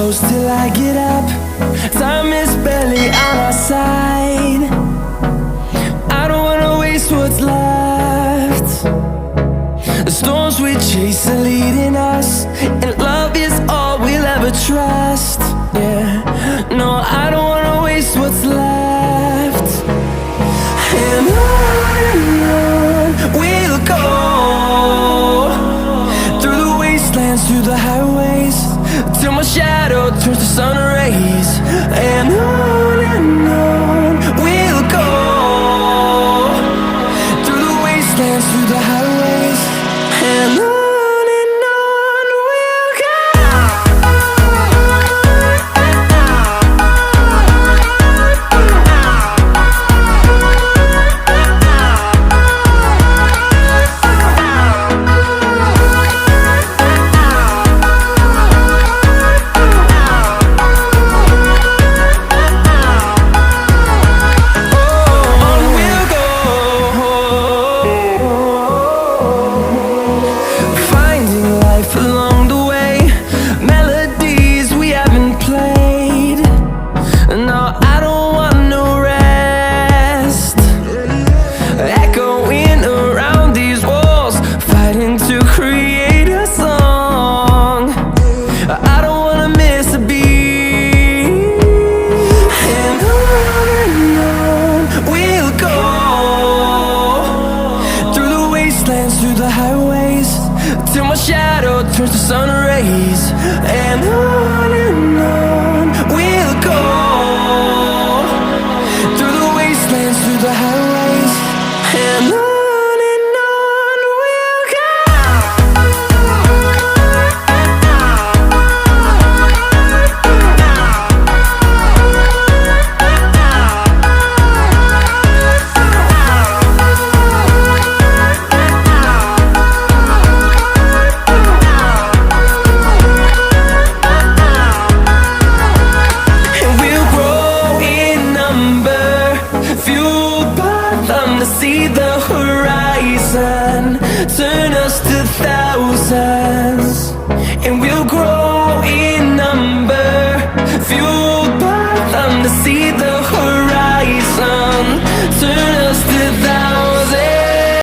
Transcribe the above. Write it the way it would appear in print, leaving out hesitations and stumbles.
close till I get up. Time is barely on our side. I don't wanna waste what's left. The storms we chase are leading us, and love is all we'll ever trust. Yeah, no, I don't wanna waste what's left. And on we'll go, through the wastelands, through the highways, till my shadow turns to sun rays. And on we'll go, through the wastelands, through the highways, and on we'll go. Through the highways, till my shadow turns to sun rays. And on we'll go, through the wastelands, through the highways, and on we'll go. See the horizon, turn us to thousands.